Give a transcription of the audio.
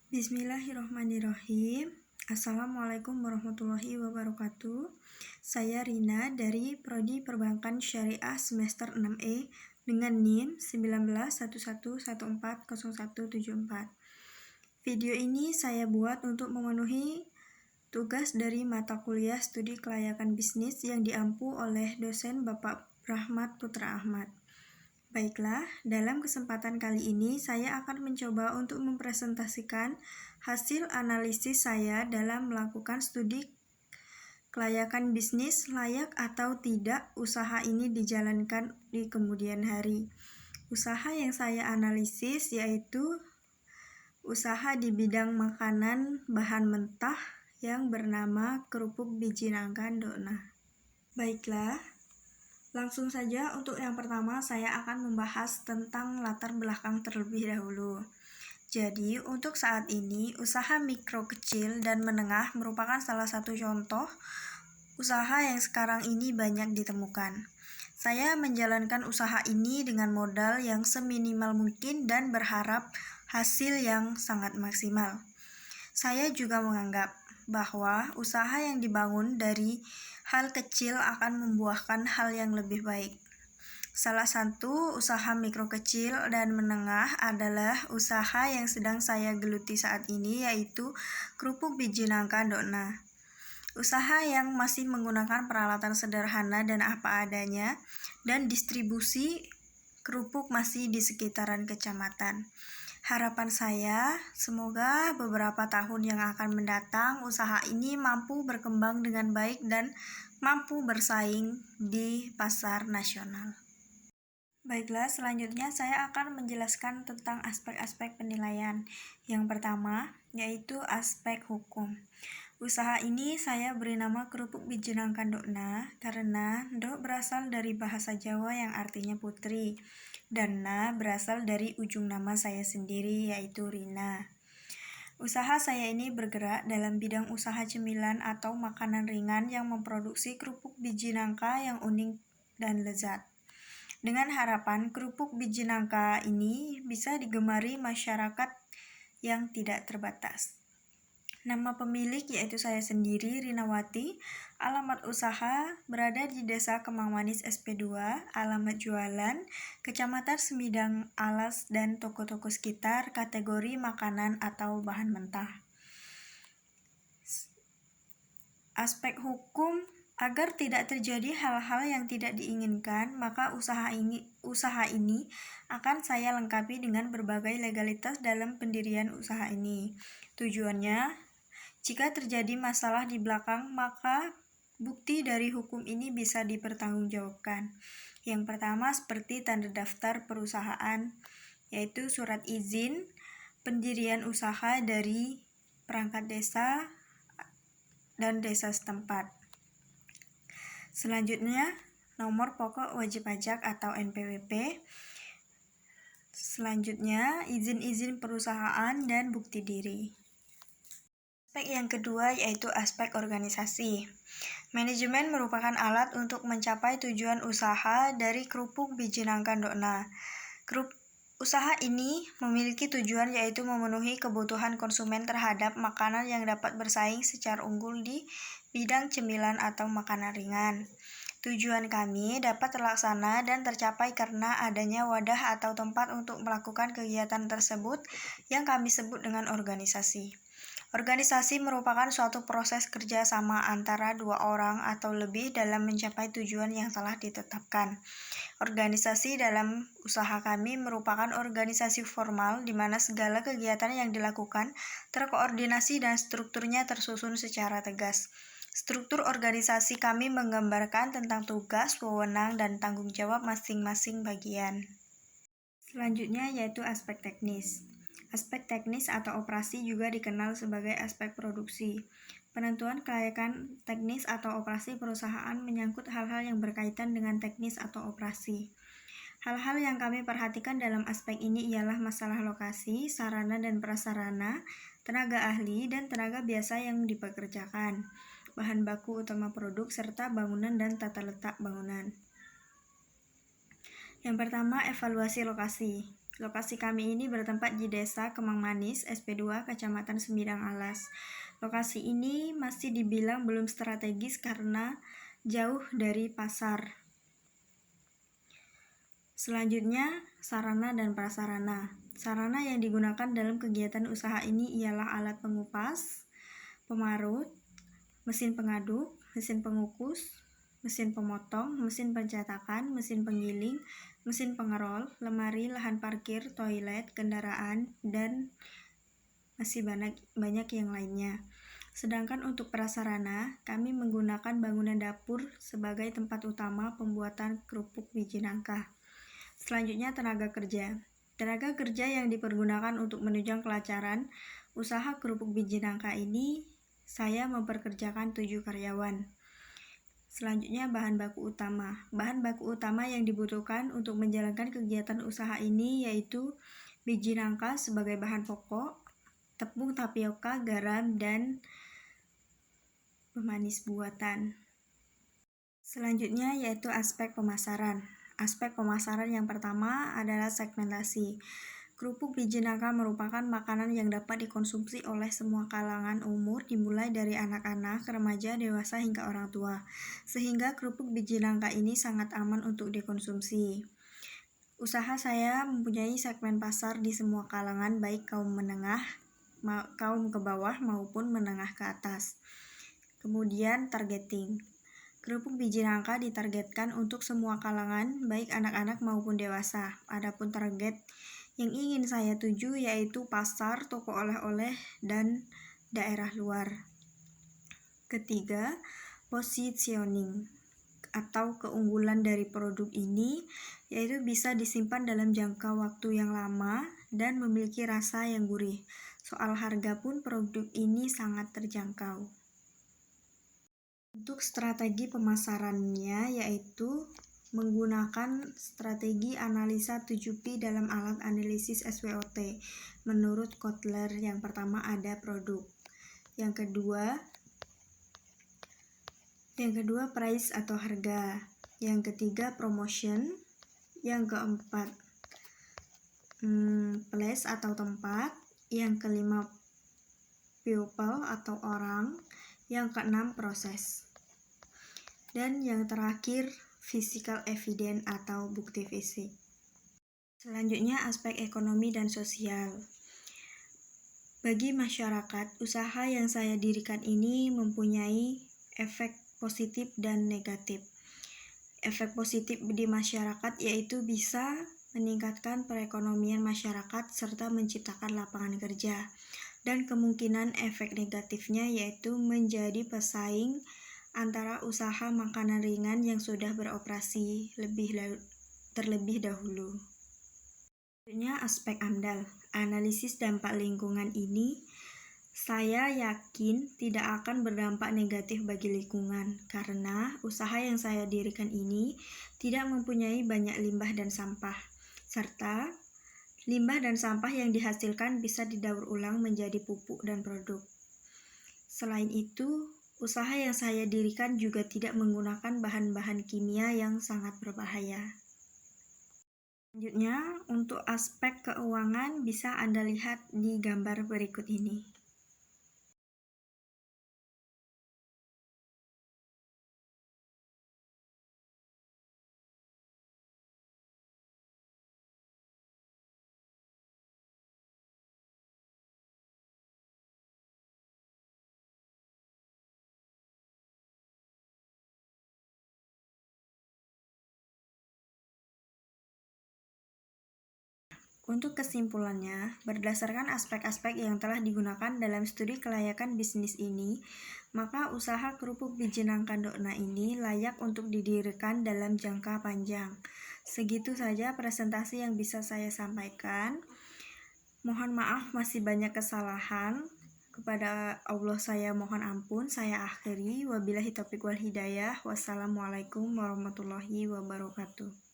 Bismillahirrahmanirrahim. Assalamualaikum warahmatullahi wabarakatuh. Saya Rina dari Prodi Perbankan Syariah semester 6E dengan NIM 1911140174. Video ini saya buat untuk memenuhi tugas dari mata kuliah studi kelayakan bisnis yang diampu oleh dosen Bapak Rahmat Putra Ahmad. Baiklah, dalam kesempatan kali ini saya akan mencoba untuk mempresentasikan hasil analisis saya dalam melakukan studi kelayakan bisnis layak atau tidak usaha ini dijalankan di kemudian hari. Usaha yang saya analisis yaitu usaha di bidang makanan bahan mentah yang bernama kerupuk biji nangka Dona. Baiklah, langsung saja untuk yang pertama saya akan membahas tentang latar belakang terlebih dahulu. Jadi untuk saat ini usaha mikro kecil dan menengah merupakan salah satu contoh usaha yang sekarang ini banyak ditemukan. Saya menjalankan usaha ini dengan modal yang seminimal mungkin dan berharap hasil yang sangat maksimal. Saya juga menganggap bahwa usaha yang dibangun dari hal kecil akan membuahkan hal yang lebih baik. Salah satu usaha mikro kecil dan menengah adalah usaha yang sedang saya geluti saat ini, yaitu kerupuk biji nangka Dona. Usaha yang masih menggunakan peralatan sederhana dan apa adanya, dan distribusi kerupuk masih di sekitaran kecamatan. Harapan saya, semoga beberapa tahun yang akan mendatang, usaha ini mampu berkembang dengan baik dan mampu bersaing di pasar nasional. Baiklah, selanjutnya saya akan menjelaskan tentang aspek-aspek penilaian. Yang pertama, yaitu aspek hukum. Usaha ini saya beri nama kerupuk biji nangka Dona karena Do berasal dari bahasa Jawa yang artinya putri, dan Na berasal dari ujung nama saya sendiri yaitu Rina. Usaha saya ini bergerak dalam bidang usaha cemilan atau makanan ringan yang memproduksi kerupuk biji nangka yang unik dan lezat. Dengan harapan kerupuk biji nangka ini bisa digemari masyarakat yang tidak terbatas. Nama pemilik yaitu saya sendiri, Rinawati. Alamat usaha berada di Desa Kemang Manis SP2, alamat jualan, Kecamatan Semidang Alas dan toko-toko sekitar, kategori makanan atau bahan mentah. Aspek hukum. Agar tidak terjadi hal-hal yang tidak diinginkan, maka usaha ini akan saya lengkapi dengan berbagai legalitas dalam pendirian usaha ini. Tujuannya, jika terjadi masalah di belakang, maka bukti dari hukum ini bisa dipertanggungjawabkan. Yang pertama seperti tanda daftar perusahaan, yaitu surat izin pendirian usaha dari perangkat desa dan desa setempat. Selanjutnya, nomor pokok wajib pajak atau NPWP. Selanjutnya, izin-izin perusahaan dan bukti diri. Aspek yang kedua yaitu aspek organisasi. Manajemen merupakan alat untuk mencapai tujuan usaha dari kerupuk biji nangka Dona. Usaha ini memiliki tujuan yaitu memenuhi kebutuhan konsumen terhadap makanan yang dapat bersaing secara unggul di bidang cemilan atau makanan ringan. Tujuan kami dapat terlaksana dan tercapai karena adanya wadah atau tempat untuk melakukan kegiatan tersebut yang kami sebut dengan organisasi. Organisasi merupakan suatu proses kerja sama antara dua orang atau lebih dalam mencapai tujuan yang telah ditetapkan. Organisasi dalam usaha kami merupakan organisasi formal di mana segala kegiatan yang dilakukan terkoordinasi dan strukturnya tersusun secara tegas. Struktur organisasi kami menggambarkan tentang tugas, wewenang, dan tanggung jawab masing-masing bagian. Selanjutnya yaitu aspek teknis. Aspek teknis atau operasi juga dikenal sebagai aspek produksi. Penentuan kelayakan teknis atau operasi perusahaan menyangkut hal-hal yang berkaitan dengan teknis atau operasi. Hal-hal yang kami perhatikan dalam aspek ini ialah masalah lokasi, sarana dan prasarana, tenaga ahli, dan tenaga biasa yang dipekerjakan, bahan baku utama produk, serta bangunan dan tata letak bangunan. Yang pertama, evaluasi lokasi. Lokasi kami ini bertempat di Desa Kemang Manis, SP2, Kecamatan Semidang Alas. Lokasi ini masih dibilang belum strategis karena jauh dari pasar. Selanjutnya, sarana dan prasarana. Sarana yang digunakan dalam kegiatan usaha ini ialah alat pengupas, pemarut, mesin pengaduk, mesin pengukus, mesin pemotong, mesin pencetakan, mesin penggiling, mesin pengerol, lemari, lahan parkir, toilet, kendaraan, dan masih banyak yang lainnya. Sedangkan untuk prasarana, kami menggunakan bangunan dapur sebagai tempat utama pembuatan kerupuk biji nangka. Selanjutnya, tenaga kerja. Tenaga kerja yang dipergunakan untuk menunjang kelancaran usaha kerupuk biji nangka ini, saya memperkerjakan 7 karyawan. Selanjutnya, bahan baku utama. Bahan baku utama yang dibutuhkan untuk menjalankan kegiatan usaha ini yaitu biji nangka sebagai bahan pokok, tepung tapioka, garam, dan pemanis buatan. Selanjutnya yaitu aspek pemasaran. Aspek pemasaran yang pertama adalah segmentasi. Kerupuk biji nangka merupakan makanan yang dapat dikonsumsi oleh semua kalangan umur, dimulai dari anak-anak, remaja, dewasa, hingga orang tua. Sehingga kerupuk biji nangka ini sangat aman untuk dikonsumsi. Usaha saya mempunyai segmen pasar di semua kalangan, baik kaum menengah, kaum ke bawah, maupun menengah ke atas. Kemudian targeting. Kerupuk biji nangka ditargetkan untuk semua kalangan, baik anak-anak maupun dewasa. Adapun target yang ingin saya tuju yaitu pasar, toko oleh-oleh, dan daerah luar. Ketiga, positioning atau keunggulan dari produk ini yaitu bisa disimpan dalam jangka waktu yang lama dan memiliki rasa yang gurih. Soal harga pun produk ini sangat terjangkau. Untuk strategi pemasarannya yaitu menggunakan strategi analisa 7P dalam alat analisis SWOT. Menurut Kotler, yang pertama ada produk. Yang kedua price atau harga. Yang ketiga promotion. Yang keempat place atau tempat. Yang kelima people atau orang. Yang keenam proses. Dan yang terakhir physical evidence atau bukti fisik. Selanjutnya aspek ekonomi dan sosial. Bagi masyarakat, usaha yang saya dirikan ini mempunyai efek positif dan negatif. Efek positif di masyarakat yaitu bisa meningkatkan perekonomian masyarakat serta menciptakan lapangan kerja. Dan kemungkinan efek negatifnya yaitu menjadi pesaing antara usaha makanan ringan yang sudah beroperasi terlebih dahulu. Selanjutnya aspek AMDAL, analisis dampak lingkungan ini saya yakin tidak akan berdampak negatif bagi lingkungan karena usaha yang saya dirikan ini tidak mempunyai banyak limbah dan sampah, serta limbah dan sampah yang dihasilkan bisa didaur ulang menjadi pupuk dan produk. Selain itu, usaha yang saya dirikan juga tidak menggunakan bahan-bahan kimia yang sangat berbahaya. Selanjutnya, untuk aspek keuangan bisa Anda lihat di gambar berikut ini. Untuk kesimpulannya, berdasarkan aspek-aspek yang telah digunakan dalam studi kelayakan bisnis ini, maka usaha kerupuk biji nangka Dokna ini layak untuk didirikan dalam jangka panjang. Segitu saja presentasi yang bisa saya sampaikan. Mohon maaf masih banyak kesalahan. Kepada Allah saya mohon ampun. Saya akhiri. Wabillahi taufiq wal hidayah. Wassalamualaikum warahmatullahi wabarakatuh.